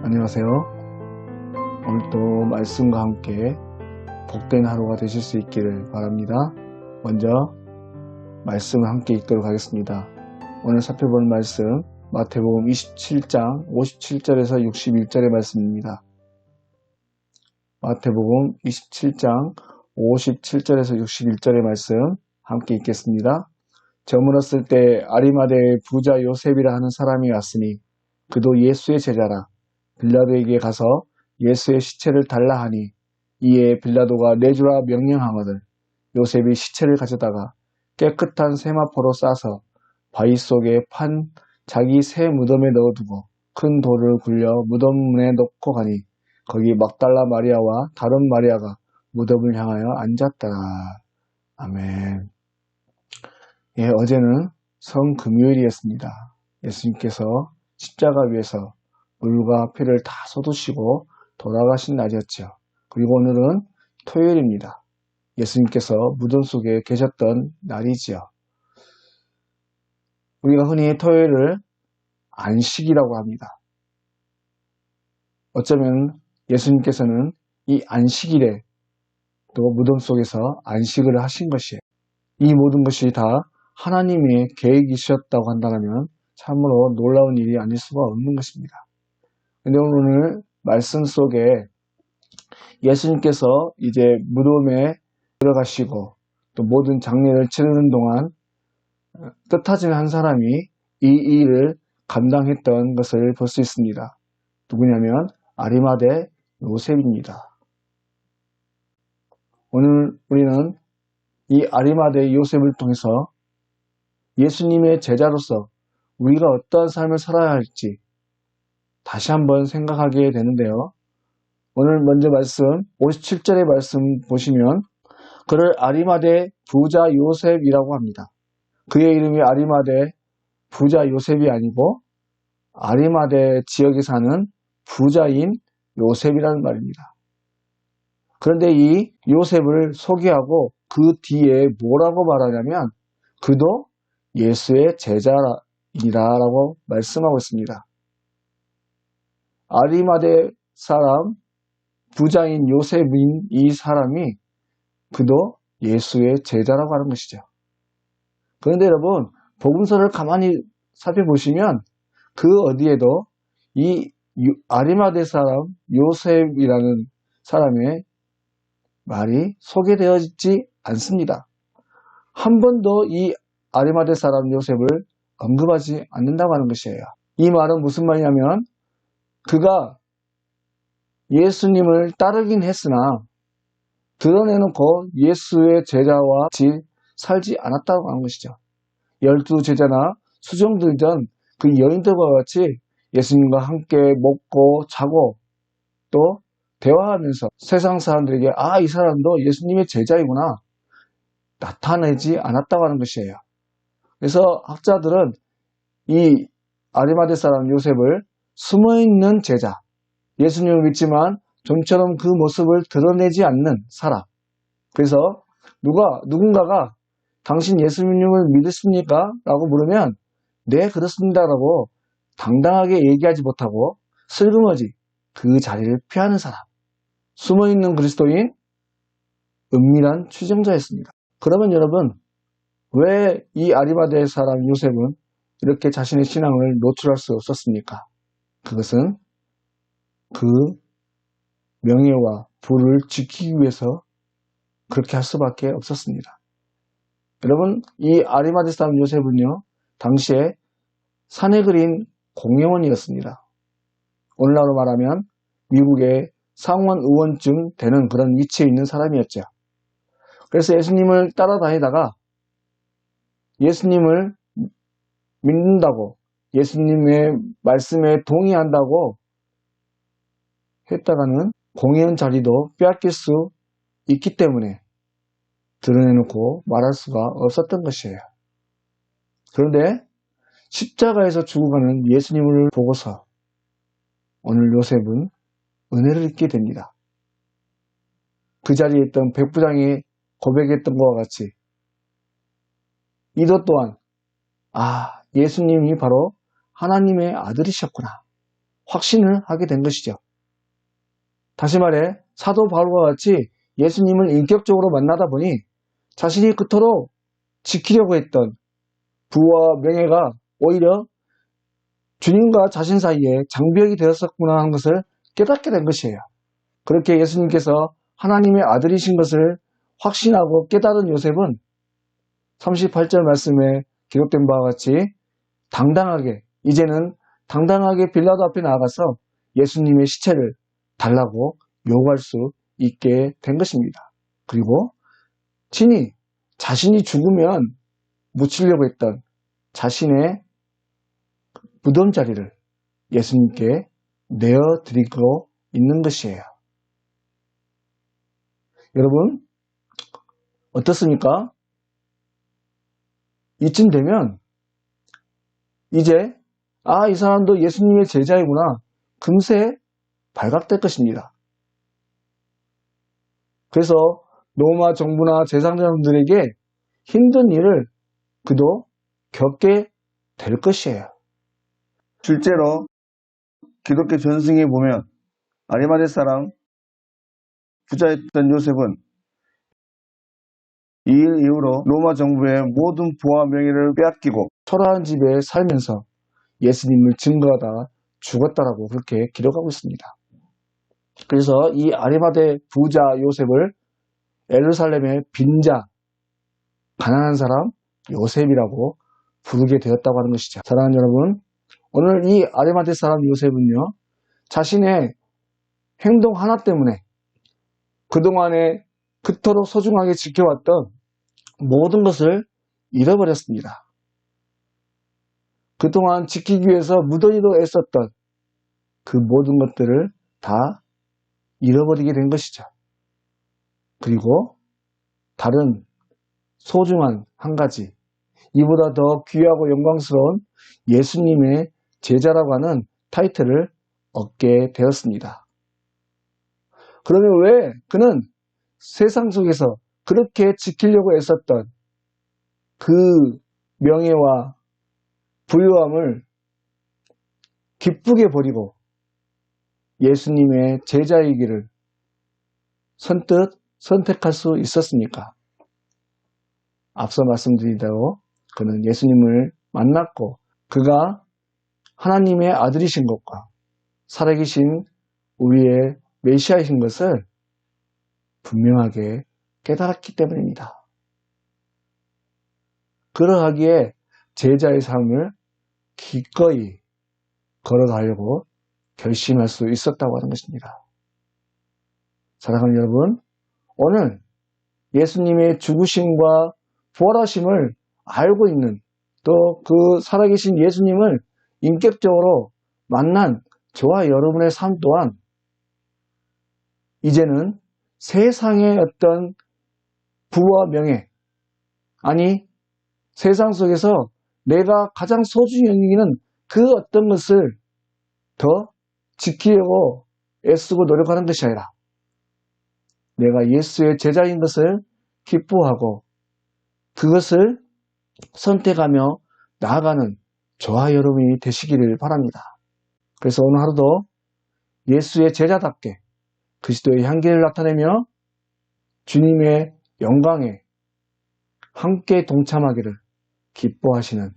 안녕하세요. 오늘도 말씀과 함께 복된 하루가 되실 수 있기를 바랍니다. 먼저 말씀을 함께 읽도록 하겠습니다. 오늘 살펴볼 말씀 마태복음 27장 57절에서 61절의 말씀입니다. 마태복음 27장 57절에서 61절의 말씀 함께 읽겠습니다. 저물었을 때 아리마대의 부자 요셉이라 하는 사람이 왔으니 그도 예수의 제자라. 빌라도에게 가서 예수의 시체를 달라 하니 이에 빌라도가 내주라 명령하거든 요셉이 시체를 가져다가 깨끗한 세마포로 싸서 바위 속에 판 자기 새 무덤에 넣어두고 큰 돌을 굴려 무덤 문에 넣고 가니 거기 막달라 마리아와 다른 마리아가 무덤을 향하여 앉았더라. 아멘. 예, 어제는 성금요일이었습니다. 예수님께서 십자가 위에서 물과 피를 다 쏟으시고 돌아가신 날이었죠. 그리고 오늘은 토요일입니다. 예수님께서 무덤 속에 계셨던 날이지요. 우리가 흔히 토요일을 안식이라고 합니다. 어쩌면 예수님께서는 이 안식일에 또 무덤 속에서 안식을 하신 것이에요. 이 모든 것이 다 하나님의 계획이셨다고 한다면 참으로 놀라운 일이 아닐 수가 없는 것입니다. 근데 오늘 말씀 속에 예수님께서 이제 무덤에 들어가시고 또 모든 장례를 치르는 동안 뜻하지 않은 사람이 이 일을 감당했던 것을 볼 수 있습니다. 누구냐면 아리마대 요셉입니다. 오늘 우리는 이 아리마대 요셉을 통해서 예수님의 제자로서 우리가 어떠한 삶을 살아야 할지 다시 한번 생각하게 되는데요. 오늘 먼저 말씀 57절의 말씀 보시면 그를 아리마대 부자 요셉이라고 합니다. 그의 이름이 아리마대 부자 요셉이 아니고 아리마대 지역에 사는 부자인 요셉이라는 말입니다. 그런데 이 요셉을 소개하고 그 뒤에 뭐라고 말하냐면 그도 예수의 제자이라고 말씀하고 있습니다. 아리마대 사람 부자인 요셉인 이 사람이 그도 예수의 제자라고 하는 것이죠. 그런데 여러분 복음서를 가만히 살펴보시면 그 어디에도 이 아리마대 사람 요셉이라는 사람의 말이 소개되어 있지 않습니다. 한 번도 이 아리마대 사람 요셉을 언급하지 않는다고 하는 것이에요. 이 말은 무슨 말이냐면 그가 예수님을 따르긴 했으나 드러내놓고 예수의 제자와 같이 살지 않았다고 하는 것이죠. 12 제자나 수종들던 그 여인들과 같이 예수님과 함께 먹고 자고 또 대화하면서 세상 사람들에게 이 사람도 예수님의 제자이구나 나타내지 않았다고 하는 것이에요. 그래서 학자들은 이 아리마대 사람 요셉을 숨어있는 제자, 예수님을 믿지만 좀처럼 그 모습을 드러내지 않는 사람. 그래서 누군가가 당신 예수님을 믿으십니까? 라고 물으면 네 그렇습니다 라고 당당하게 얘기하지 못하고 슬그머지 그 자리를 피하는 사람. 숨어있는 그리스도인 은밀한 추종자였습니다. 그러면 여러분 왜 이 아리마대 사람 요셉은 이렇게 자신의 신앙을 노출할 수 없었습니까? 그것은 그 명예와 부를 지키기 위해서 그렇게 할 수밖에 없었습니다. 여러분 이 아리마대 사람 요셉은요 당시에 산에 그린 공회원이었습니다. 오늘날로 말하면 미국의 상원 의원쯤 되는 그런 위치에 있는 사람이었죠. 그래서 예수님을 따라다니다가 예수님을 믿는다고 예수님의 말씀에 동의한다고 했다가는 공회원 자리도 빼앗길 수 있기 때문에 드러내놓고 말할 수가 없었던 것이에요. 그런데 십자가에서 죽어가는 예수님을 보고서 오늘 요셉은 은혜를 잊게 됩니다. 그 자리에 있던 백부장이 고백했던 것과 같이 이도 또한 예수님이 바로 하나님의 아들이셨구나. 확신을 하게 된 것이죠. 다시 말해 사도 바울과 같이 예수님을 인격적으로 만나다 보니 자신이 그토록 지키려고 했던 부와 명예가 오히려 주님과 자신 사이에 장벽이 되었었구나 하는 것을 깨닫게 된 것이에요. 그렇게 예수님께서 하나님의 아들이신 것을 확신하고 깨달은 요셉은 38절 말씀에 기록된 바와 같이 이제는 당당하게 빌라도 앞에 나아가서 예수님의 시체를 달라고 요구할 수 있게 된 것입니다. 그리고 친히 자신이 죽으면 묻히려고 했던 자신의 무덤 자리를 예수님께 내어드리고 있는 것이에요. 여러분 어떻습니까? 이쯤 되면 이제 이 사람도 예수님의 제자이구나 금세 발각될 것입니다. 그래서 로마 정부나 제상자분들에게 힘든 일을 그도 겪게 될 것이에요. 실제로 기독교 전승에 보면 아리마대 사람 부자였던 요셉은 이 일 이후로 로마 정부의 모든 부와 명예를 빼앗기고 초라한 집에 살면서 예수님을 증거하다 죽었다라고 그렇게 기록하고 있습니다. 그래서 이 아리마대 부자 요셉을 예루살렘의 빈자, 가난한 사람 요셉이라고 부르게 되었다고 하는 것이죠. 사랑하는 여러분, 오늘 이 아리마대 사람 요셉은요, 자신의 행동 하나 때문에 그동안에 그토록 소중하게 지켜왔던 모든 것을 잃어버렸습니다. 그동안 지키기 위해서 무더기도 애썼던 그 모든 것들을 다 잃어버리게 된 것이죠. 그리고 다른 소중한 한 가지, 이보다 더 귀하고 영광스러운 예수님의 제자라고 하는 타이틀을 얻게 되었습니다. 그러면 왜 그는 세상 속에서 그렇게 지키려고 애썼던 그 명예와 부유함을 기쁘게 버리고 예수님의 제자이기를 선뜻 선택할 수 있었습니까? 앞서 말씀드린 대로 그는 예수님을 만났고 그가 하나님의 아들이신 것과 살아계신 우리의 메시아이신 것을 분명하게 깨달았기 때문입니다. 그러하기에 제자의 삶을 기꺼이 걸어가려고 결심할 수 있었다고 하는 것입니다. 사랑하는 여러분, 오늘 예수님의 죽으심과 부활하심을 알고 있는 또 그 살아계신 예수님을 인격적으로 만난 저와 여러분의 삶 또한 이제는 세상의 어떤 부와 명예, 아니 세상 속에서 내가 가장 소중히 여기는 그 어떤 것을 더 지키려고 애쓰고 노력하는 것이 아니라 내가 예수의 제자인 것을 기뻐하고 그것을 선택하며 나아가는 저와 여러분이 되시기를 바랍니다. 그래서 오늘 하루도 예수의 제자답게 그리스도의 향기를 나타내며 주님의 영광에 함께 동참하기를 기뻐하시는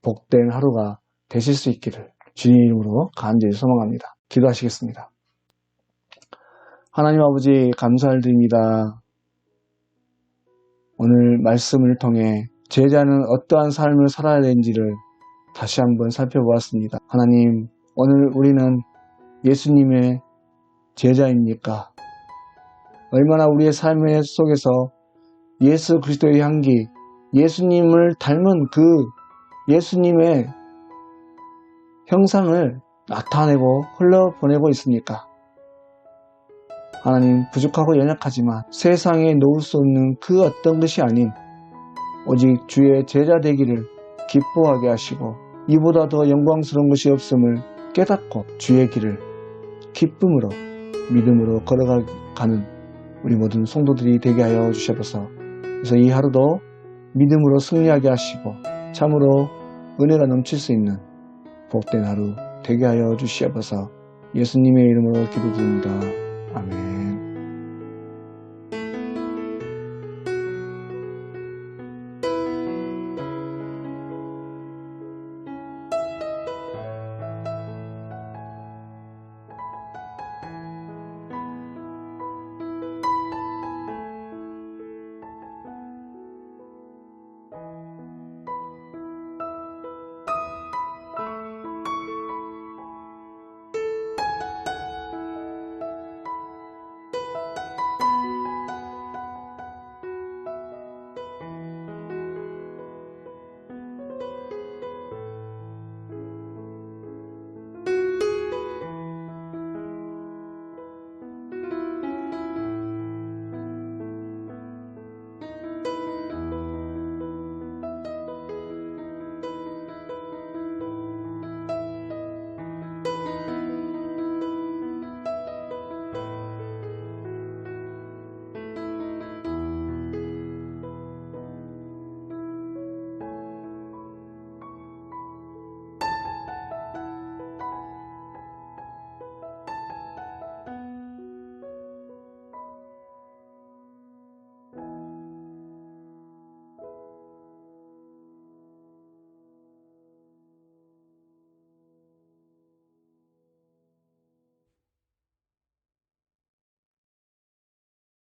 복된 하루가 되실 수 있기를 주님 이름으로 간절히 소망합니다. 기도하시겠습니다. 하나님 아버지 감사를 드립니다. 오늘 말씀을 통해 제자는 어떠한 삶을 살아야 되는지를 다시 한번 살펴보았습니다. 하나님, 오늘 우리는 예수님의 제자입니까? 얼마나 우리의 삶 속에서 예수 그리스도의 향기, 예수님을 닮은 그 예수님의 형상을 나타내고 흘러보내고 있습니까? 하나님, 부족하고 연약하지만 세상에 놓을 수 없는 그 어떤 것이 아닌 오직 주의 제자 되기를 기뻐하게 하시고 이보다 더 영광스러운 것이 없음을 깨닫고 주의 길을 기쁨으로 믿음으로 걸어가는 우리 모든 성도들이 되게 하여 주셔서 그래서 이 하루도 믿음으로 승리하게 하시고 참으로 은혜가 넘칠 수 있는 복된 하루 되게 하여 주시옵소서. 예수님의 이름으로 기도드립니다. 아멘.